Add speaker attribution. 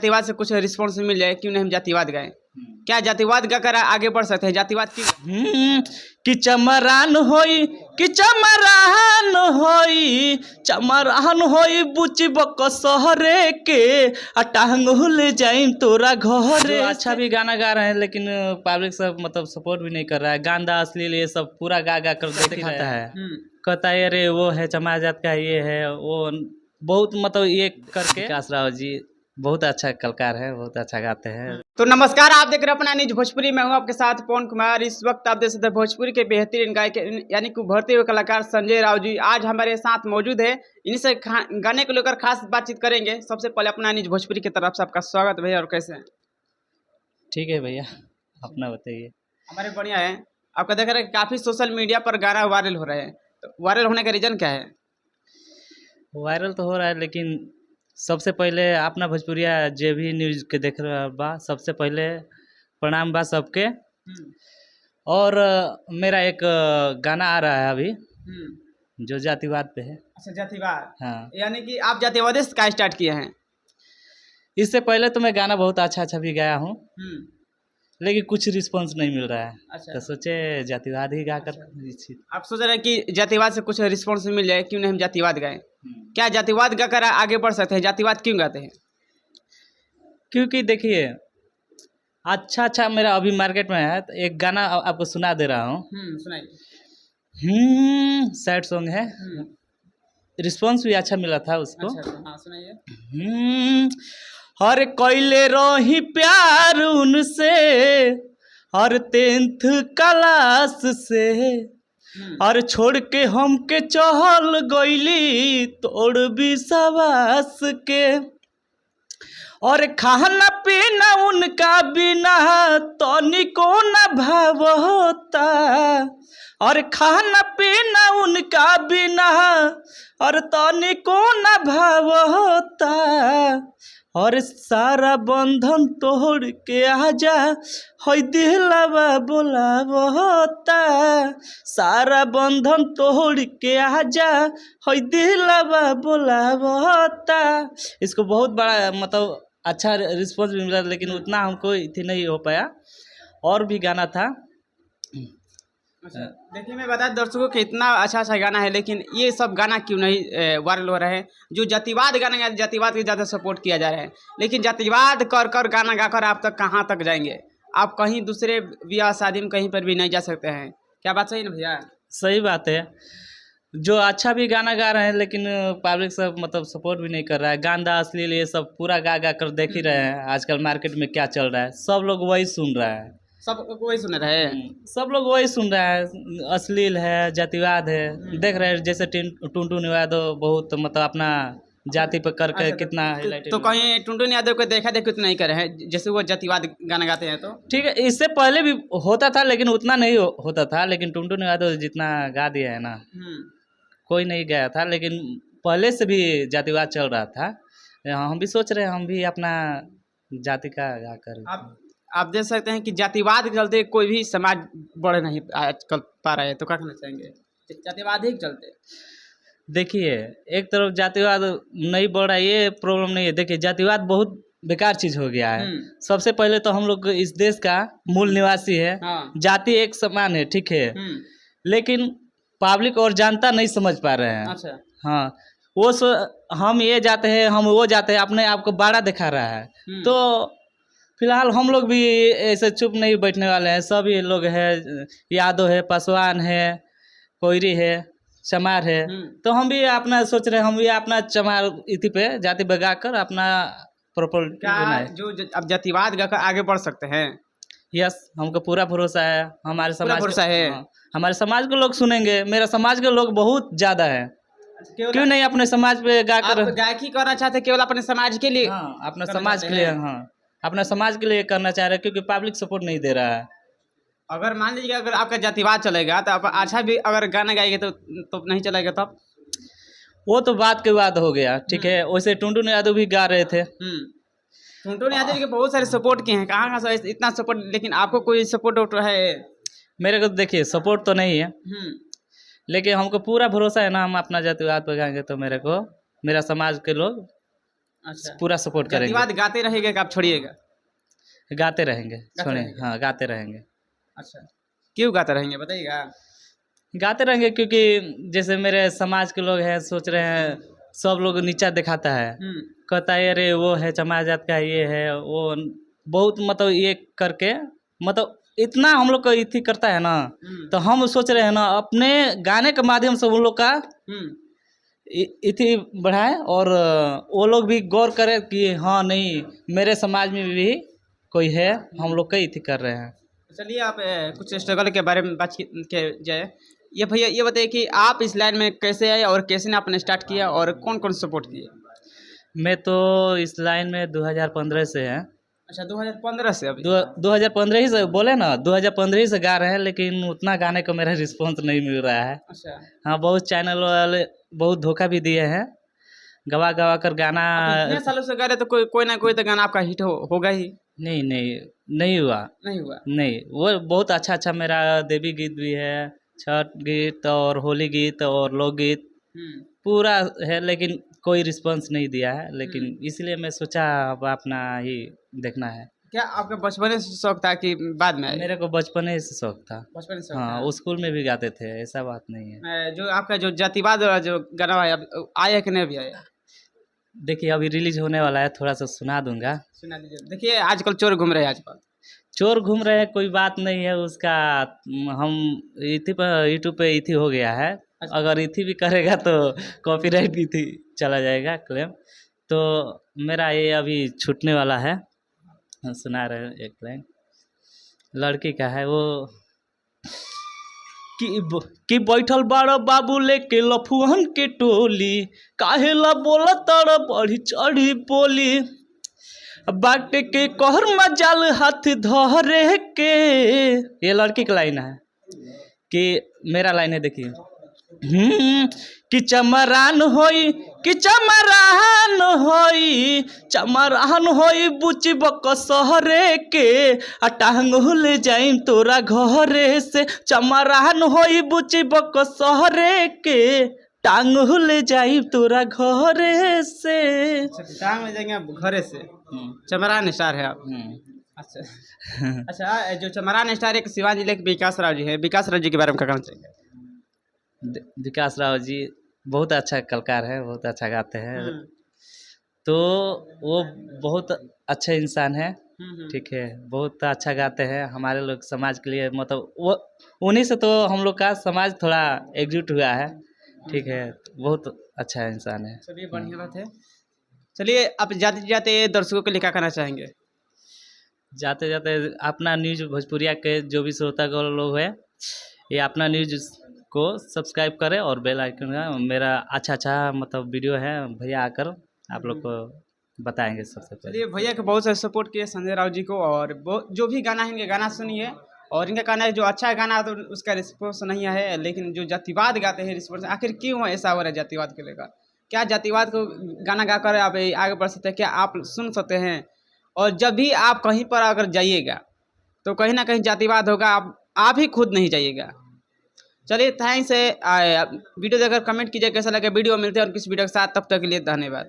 Speaker 1: जातिवाद से कुछ रिस्पॉन्स मिल जाए, क्यों नहीं हम जातिवाद गाएं? क्या जातिवाद गाकर आगे बढ़ सकते हैं? जातिवाद की
Speaker 2: कि चमरान होई कि चमरान होई चमरान होई बुची बक सहरे के टांग ले जाइम तोरा घरे। अच्छा भी गाना गा रहे हैं लेकिन पब्लिक सब मतलब सपोर्ट भी नहीं कर रहा है। गांदा अश्लील ये सब पूरा गा गा कर दिखाता है। कहता है अरे वो है चमार जात का, ये है वो, बहुत मतलब ये करके। विकास राव जी बहुत अच्छा कलाकार है, बहुत अच्छा गाते हैं।
Speaker 1: तो नमस्कार, आप देख रहे हैं अपना न्यूज भोजपुरी। मैं हूं आपके साथ पवन कुमार। इस वक्त आप देख सकते हैं भोजपुरी के बेहतरीन गायक यानी कि उभरते हुए कलाकार संजय राव जी आज हमारे साथ मौजूद है। इनसे गाने को लेकर खास बातचीत करेंगे। सबसे पहले अपना न्यूज भोजपुरी की तरफ से आपका स्वागत भैया। और कैसे हैं?
Speaker 2: ठीक है भैया, अपना बताइए।
Speaker 1: हमारे बढ़िया है। आपका देख रहे हैं काफ़ी सोशल मीडिया पर गाना वायरल हो रहे हैं, तो वायरल होने का रीज़न क्या है?
Speaker 2: वायरल तो हो रहा है लेकिन सबसे पहले अपना भोजपुरिया जे भी न्यूज के देख रहा बा, सबसे पहले प्रणाम बा सबके। और मेरा एक गाना आ रहा है अभी जो जातिवाद पे है।
Speaker 1: अच्छा, जातिवाद।
Speaker 2: हाँ,
Speaker 1: यानी कि आप जातिवाद का स्टार्ट किए हैं?
Speaker 2: इससे पहले तो मैं गाना बहुत अच्छा अच्छा भी गाया हूँ लेकिन कुछ रिस्पांस नहीं मिल रहा है।
Speaker 1: अच्छा।
Speaker 2: तो सोचे जातिवाद ही गा कर।
Speaker 1: आप सोच रहे हैं कि जातिवाद से कुछ रिस्पॉन्स मिल जाए, क्यों नहीं हम जातिवाद गाएं? क्या जातिवाद गाकर आगे बढ़ सकते हैं? जातिवाद क्यों गाते हैं?
Speaker 2: क्योंकि देखिए अच्छा अच्छा मेरा अभी मार्केट में है, तो एक गाना आपको सुना दे रहा हूँ।
Speaker 1: सुनाइए।
Speaker 2: सैड सॉन्ग है, रिस्पांस भी अच्छा मिला था उसको।
Speaker 1: अच्छा, हाँ सुनाइए।
Speaker 2: हर कोयले रही प्यार उनसे हर 10th क्लास से, और छोड़ के हमके चहल गईली तोड़ विश्वास के। और खाना पीना उनका बिना तनिको न भाव होता, और खाना पीना उनका बिना और तनिको न भाव होता। और सारा बंधन तोड़ के आजा है दिलवा बोलावता, सारा बंधन तोड़ के आजा है दिलवा बोलावता। इसको बहुत बड़ा मतलब अच्छा रिस्पॉन्स भी मिला लेकिन उतना हमको इतनी नहीं हो पाया। और भी गाना था।
Speaker 1: अच्छा, देखिए मैं बता दर्शकों कि इतना अच्छा अच्छा गाना है, लेकिन ये सब गाना क्यों नहीं वायरल हो रहे हैं? जो जातिवाद गाना है, जातिवाद के ज़्यादा सपोर्ट किया जा रहा है, लेकिन जातिवाद कर कर गाना गाकर आप तक कहाँ तक जाएंगे? आप कहीं दूसरे ब्याह शादी में कहीं पर भी नहीं जा सकते हैं। क्या बात सही ना भैया?
Speaker 2: सही बात है। जो अच्छा भी गाना गा रहे हैं लेकिन पब्लिक सब मतलब सपोर्ट भी नहीं कर रहा है। गांदा अश्लील ये सब पूरा गा गा कर देख ही रहे हैं आजकल मार्केट में क्या चल रहा है। सब लोग वही सुन रहा है,
Speaker 1: सब वही सुन रहे हैं।
Speaker 2: सब लोग वही सुन रहा है। अश्लील है, जातिवाद है, देख रहे हैं। जैसे टुनटुन यादव बहुत मतलब अपना जाति पर करके कितना
Speaker 1: तो कहीं टुनटुन यादव को देखा देखी उतना नहीं करे हैं जैसे वो जातिवाद गाना गाते हैं? तो
Speaker 2: ठीक है, इससे पहले भी होता था लेकिन उतना नहीं होता था। लेकिन टुनटुन यादव जितना गा दिया है ना, कोई नहीं गया था। लेकिन पहले से भी जातिवाद चल रहा था। हम भी सोच रहे हैं हम भी अपना जाति का गा कर।
Speaker 1: आप देख सकते हैं कि जातिवाद के चलते कोई भी समाज बढ़ नहीं आजकल पा रहे हैं। तो क्या कहना चाहेंगे? जातिवाद ही के चलते
Speaker 2: देखिए एक तरफ जातिवाद नहीं बढ़ रहा है, ये प्रॉब्लम नहीं है। देखिए जातिवाद बहुत बेकार चीज हो गया है। सबसे पहले तो हम लोग इस देश का मूल निवासी है। जाति एक समान है, ठीक है, लेकिन पब्लिक और जनता नहीं समझ पा रहे हैं।
Speaker 1: अच्छा।
Speaker 2: हाँ, वो हम ये जाते हैं, हम वो जाते हैं, अपने आप को बड़ा दिखा रहा है। तो फिलहाल हम लोग भी ऐसे चुप नहीं बैठने वाले हैं। सभी लोग हैं, यादव है, पासवान है, कोयरी है, चमार है। तो हम भी अपना सोच रहे हैं हम भी अपना चमार इति पे जाति बगा कर अपना प्रॉपर्टी बनाए।
Speaker 1: जो अब जातिवाद गाकर आगे बढ़ सकते हैं?
Speaker 2: यस, हमको पूरा भरोसा है। हमारे समाज
Speaker 1: भरोसा है।
Speaker 2: हमारे समाज के लोग सुनेंगे। मेरा समाज के लोग बहुत ज्यादा है। क्यों नहीं अपने समाज पे गाकर
Speaker 1: गायकी करना चाहते केवल अपने समाज के लिए?
Speaker 2: हाँ, अपने समाज के लिए। हाँ, अपना समाज के लिए करना चाह रहे हैं क्योंकि पब्लिक सपोर्ट नहीं दे रहा है।
Speaker 1: अगर मान लीजिए अगर आपका जातिवाद चलेगा तो आप अच्छा भी अगर गाना गाएंगे तो नहीं चलेगा तब?
Speaker 2: वो तो बात के बाद हो गया, ठीक है। वैसे टुनटुन यादव भी गा रहे थे।
Speaker 1: टुनटुन यादव के बहुत सारे सपोर्ट किए हैं। कहाँ से इतना सपोर्ट? लेकिन आपको कोई सपोर्ट है?
Speaker 2: मेरे को देखिए सपोर्ट तो नहीं है, लेकिन हमको पूरा भरोसा है ना, हम अपना जातिवाद पर गाएंगे तो मेरा समाज के लोग
Speaker 1: अच्छा,
Speaker 2: पूरा सपोर्ट करेंगे,
Speaker 1: जातिवाद गाते रहेगा कि आप छोड़िएगा?
Speaker 2: गाते रहेंगे, छोड़े
Speaker 1: रहेंगे।
Speaker 2: हाँ गाते रहेंगे।
Speaker 1: अच्छा, क्यों गाते रहेंगे बताइएगा?
Speaker 2: गाते रहेंगे क्योंकि जैसे मेरे समाज के लोग हैं सोच रहे हैं, सब लोग नीचा दिखाता है, कहता है अरे वो है समाज जात का, ये है वो, बहुत मतलब ये करके मतलब इतना हम लोग को इथी करता है ना, तो हम सोच रहे हैं ना अपने गाने के माध्यम से उन लोग का इथी बढ़ाए, और वो लोग भी गौर करें कि हाँ नहीं मेरे समाज में भी कोई है, हम लोग का इथी कर रहे हैं।
Speaker 1: चलिए आप कुछ स्ट्रगल के बारे में बात के जाए। ये भैया ये बताइए कि आप इस लाइन में कैसे आए और कैसे ने आपने स्टार्ट किया और कौन कौन सपोर्ट किए?
Speaker 2: मैं तो इस लाइन में 2015 से है।
Speaker 1: अच्छा, 2015 से अभी?
Speaker 2: 2015 ही से बोले ना, 2015 ही से गा रहे हैं, लेकिन उतना गाने का मेरा रिस्पॉन्स नहीं मिल रहा है।
Speaker 1: अच्छा,
Speaker 2: हाँ, बहुत चैनल वाले बहुत धोखा भी दिए हैं, गवा गवा कर गाना।
Speaker 1: इतने सालों से गा रहे तो कोई ना कोई तो गाना आपका हिट होगा ही।
Speaker 2: नहीं नहीं, नहीं हुआ।
Speaker 1: नहीं हुआ?
Speaker 2: नहीं, वो बहुत अच्छा अच्छा मेरा देवी गीत भी है, छठ गीत और होली गीत और लोकगीत पूरा है, लेकिन कोई रिस्पॉन्स नहीं दिया है, लेकिन इसलिए मैं सोचा अब अपना ही देखना है।
Speaker 1: क्या आपका बचपन से शौक था कि बाद में आए?
Speaker 2: मेरे को बचपन से शौक था।
Speaker 1: बचपन से शौक
Speaker 2: हाँ,
Speaker 1: था।
Speaker 2: स्कूल में भी गाते थे, ऐसा बात नहीं है।
Speaker 1: जो आपका जो जातिवाद वाला जो गाना आया आया कि नहीं अभी आया?
Speaker 2: देखिए अभी रिलीज होने वाला है, थोड़ा सा सुना दूंगा।
Speaker 1: सुना दीजिए। देखिए आजकल चोर घूम रहे हैं आजकल।
Speaker 2: चोर घूम रहे हैं कोई बात नहीं है उसका, हम इथी पर यूट्यूब पे इथी हो गया है, अगर इथी भी करेगा तो कॉपीराइट इथी चला जाएगा क्लेम, तो मेरा ये अभी छूटने वाला है। सुना रहे हैं एक लाइन, लड़की का है वो कि बैठल बाड़ बाबू लेके लफुअन के टोली, काहेला बोला तारा बढ़ी चढ़ी बोली, बाटे के कहर मजाल हाथ धरे के। ये लड़की का लाइन है, कि मेरा लाइन है देखिए, कि चमरान होई, कि चमरान होई, चमरान होई बुची बक सहरे के, आ टांगुल जाइम तोरा घरे से, चमरान होई बुची बक सहरे के, टांगुल जाइम तोरा घरे से।
Speaker 1: टांग में जाएंगे आप घरे से? चमरान स्टार है आप? अच्छा अच्छा, जो चमरान स्टार एक शिवाजी जिले के विकास राव जी है, विकास राव जी के बारे में क्या कहना चाहिए?
Speaker 2: विकास राव जी बहुत अच्छा कलाकार है, बहुत अच्छा गाते हैं, तो वो बहुत अच्छे इंसान है, ठीक है, बहुत अच्छा गाते हैं, हमारे लोग समाज के लिए मतलब वो उन्हीं से तो हम लोग का समाज थोड़ा एकजुट हुआ है, ठीक है, बहुत अच्छा इंसान है।
Speaker 1: चलिए बढ़िया बात है। चलिए आप जाते जाते दर्शकों के लिए क्या कहना चाहेंगे?
Speaker 2: जाते जाते अपना न्यूज़ भोजपुरिया के जो भी श्रोता लोग है, ये अपना न्यूज़ को सब्सक्राइब करें और बेल आइकन का, मेरा अच्छा अच्छा मतलब वीडियो है, भैया आकर आप लोग को बताएंगे सबसे पहले।
Speaker 1: चलिए भैया के बहुत सारे सपोर्ट किए संजय राव जी को, और जो भी गाना है इनके गाना सुनिए, और इनका कहना है जो अच्छा गाना है तो उसका रिस्पॉन्स नहीं है, लेकिन जो जातिवाद गाते हैं रिस्पॉन्स, आखिर क्यों ऐसा हो रहा है जातिवाद को लेकर? क्या जातिवाद को गाना गाकर आप आगे बढ़ सकते हैं? क्या आप सुन सकते हैं? और जब भी आप कहीं पर अगर जाइएगा तो कहीं ना कहीं जातिवाद होगा, आप ही खुद नहीं जाइएगा। चलिए थैंक्स है, वीडियो देखकर कमेंट कीजिए कैसा लगे वीडियो। मिलते हैं और किस वीडियो के साथ, तब तक के लिए धन्यवाद।